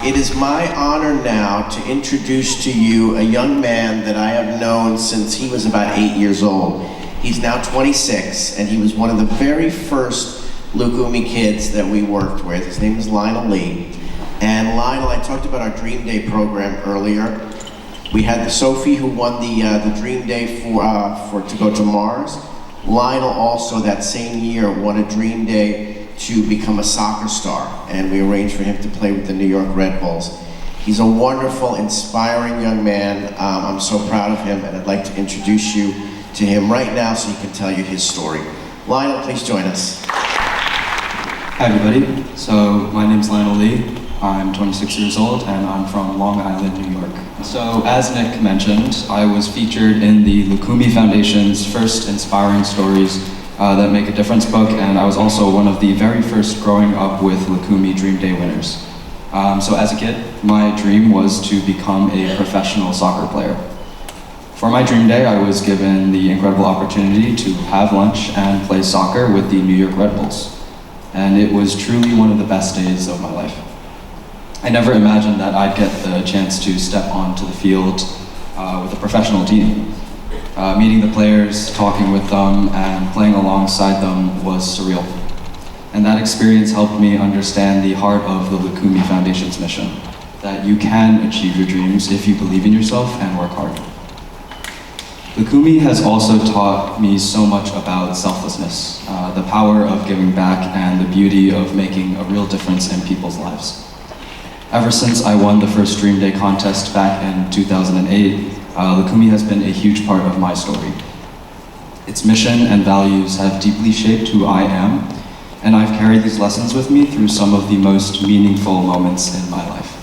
It is my honor now to introduce to you a young man that I have known since he was about 8 years old. He's now 26, and he was one of the very first Loukoumi kids that we worked with. His name is Lionel Li. And Lionel, I talked about our Dream Day program earlier. We had the Sophie who won the Dream Day for to go to Mars. Lionel also that same year won a Dream Day to become a soccer star, and we arranged for him to play with the New York Red Bulls. He's a wonderful, inspiring young man. I'm so proud of him, and I'd like to introduce you to him right now so he can tell you his story. Lionel, please join us. Hi everybody, so my name's Lionel Li. I'm 26 years old and I'm from Long Island, New York. So as Nick mentioned, I was featured in the Loukoumi Foundation's first Inspiring Stories That Make a Difference book, and I was also one of the very first growing up with Loukoumi Dream Day winners. So as a kid, my dream was to become a professional soccer player. For my Dream Day, I was given the incredible opportunity to have lunch and play soccer with the New York Red Bulls. And it was truly one of the best days of my life. I never imagined that I'd get the chance to step onto the field with a professional team. Meeting the players, talking with them, and playing alongside them was surreal. And that experience helped me understand the heart of the Loukoumi Foundation's mission, that you can achieve your dreams if you believe in yourself and work hard. Loukoumi has also taught me so much about selflessness, the power of giving back, and the beauty of making a real difference in people's lives. Ever since I won the first Dream Day contest back in 2008, Loukoumi has been a huge part of my story. Its mission and values have deeply shaped who I am, and I've carried these lessons with me through some of the most meaningful moments in my life.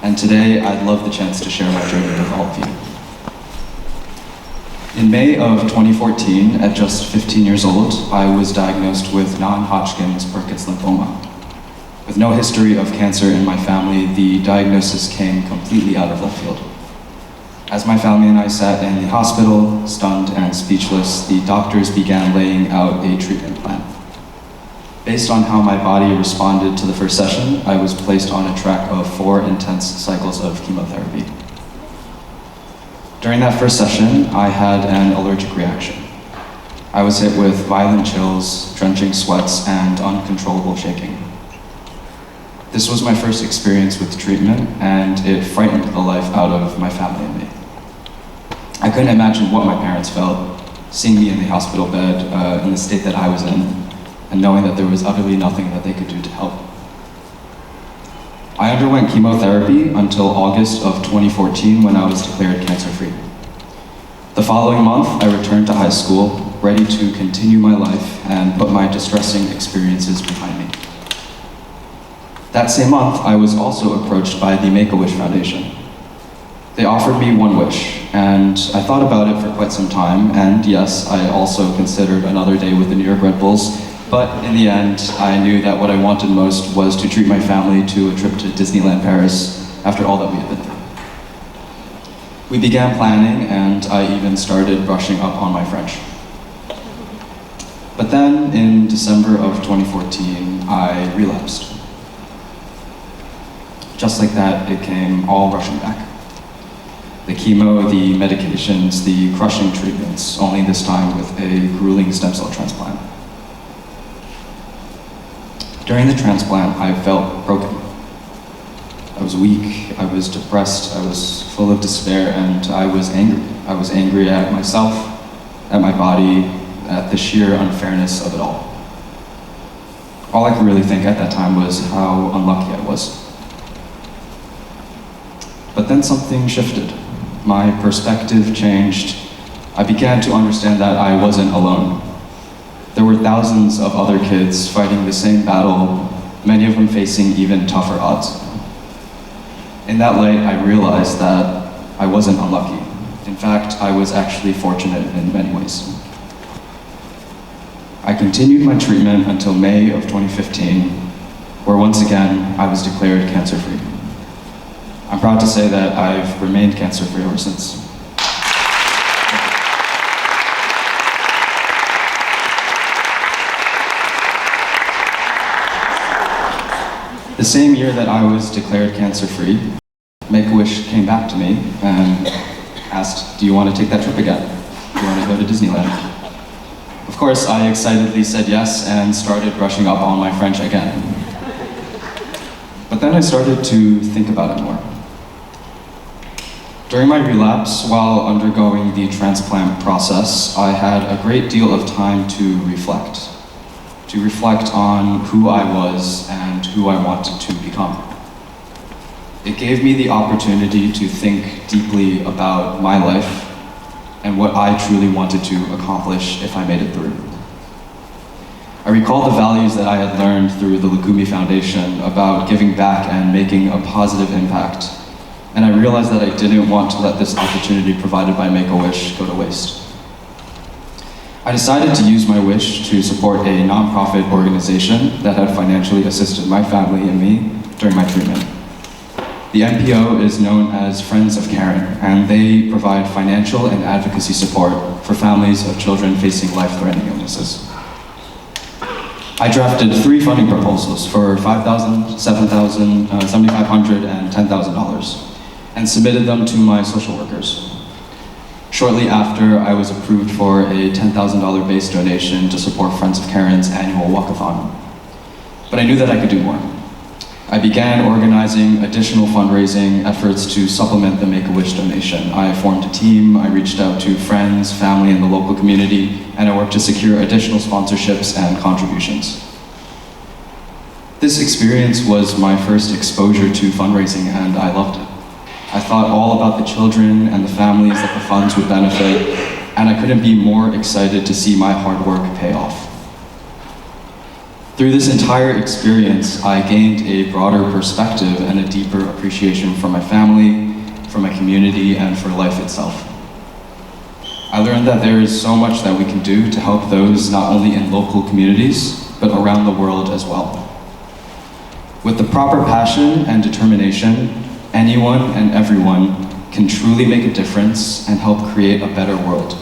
And today, I'd love the chance to share my journey with all of you. In May of 2014, at just 15 years old, I was diagnosed with non-Hodgkin's Burkitt's lymphoma. With no history of cancer in my family, the diagnosis came completely out of left field. As my family and I sat in the hospital, stunned and speechless, the doctors began laying out a treatment plan. Based on how my body responded to the first session, I was placed on a track of 4 intense cycles of chemotherapy. During that first session, I had an allergic reaction. I was hit with violent chills, drenching sweats, and uncontrollable shaking. This was my first experience with treatment, and it frightened the life out of my family and me. I couldn't imagine what my parents felt, seeing me in the hospital bed in the state that I was in, and knowing that there was utterly nothing that they could do to help. I underwent chemotherapy until August of 2014 when I was declared cancer-free. The following month, I returned to high school, ready to continue my life and put my distressing experiences behind me. That same month, I was also approached by the Make-A-Wish Foundation. They offered me one wish, and I thought about it for quite some time, and yes, I also considered another day with the New York Red Bulls, but in the end, I knew that what I wanted most was to treat my family to a trip to Disneyland Paris after all that we had been through. We began planning, and I even started brushing up on my French. But then, in December of 2014, I relapsed. Just like that, it came all rushing back. The chemo, the medications, the crushing treatments, only this time with a grueling stem cell transplant. During the transplant, I felt broken. I was weak, I was depressed, I was full of despair, and I was angry. I was angry at myself, at my body, at the sheer unfairness of it all. All I could really think at that time was how unlucky I was. But then something shifted. My perspective changed. I began to understand that I wasn't alone. There were thousands of other kids fighting the same battle, many of them facing even tougher odds. In that light, I realized that I wasn't unlucky. In fact, I was actually fortunate in many ways. I continued my treatment until May of 2015, where once again, I was declared cancer-free. I'm proud to say that I've remained cancer-free ever since. The same year that I was declared cancer-free, Make-A-Wish came back to me and asked, do you want to take that trip again? Do you want to go to Disneyland? Of course, I excitedly said yes and started brushing up on my French again. But then I started to think about it more. During my relapse, while undergoing the transplant process, I had a great deal of time to reflect on who I was and who I wanted to become. It gave me the opportunity to think deeply about my life and what I truly wanted to accomplish if I made it through. I recalled the values that I had learned through the Loukoumi Foundation about giving back and making a positive impact, and I realized that I didn't want to let this opportunity provided by Make-A-Wish go to waste. I decided to use my wish to support a nonprofit organization that had financially assisted my family and me during my treatment. The NPO is known as Friends of Caring, and they provide financial and advocacy support for families of children facing life-threatening illnesses. I drafted 3 funding proposals for $5,000, $7,000, $7,500, and $10,000, and submitted them to my social workers. Shortly after, I was approved for a $10,000 base donation to support Friends of Caring's annual walkathon. But I knew that I could do more. I began organizing additional fundraising efforts to supplement the Make-A-Wish donation. I formed a team, I reached out to friends, family, and the local community, and I worked to secure additional sponsorships and contributions. This experience was my first exposure to fundraising, and I loved it. I thought all about the children and the families that the funds would benefit, and I couldn't be more excited to see my hard work pay off. Through this entire experience, I gained a broader perspective and a deeper appreciation for my family, for my community, and for life itself. I learned that there is so much that we can do to help those not only in local communities, but around the world as well. With the proper passion and determination, anyone and everyone can truly make a difference and help create a better world.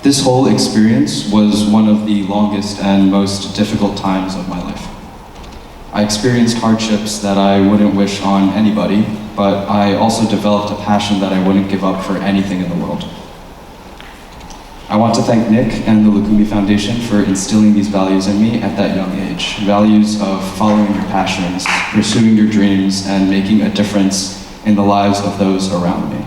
This whole experience was one of the longest and most difficult times of my life. I experienced hardships that I wouldn't wish on anybody, but I also developed a passion that I wouldn't give up for anything in the world. I want to thank Nick and the Loukoumi Foundation for instilling these values in me at that young age. Values of following your passions, pursuing your dreams, and making a difference in the lives of those around me.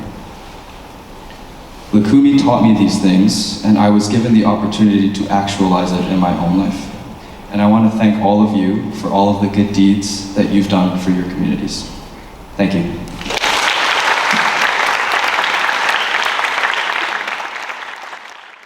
Loukoumi taught me these things, and I was given the opportunity to actualize it in my own life. And I want to thank all of you for all of the good deeds that you've done for your communities. Thank you.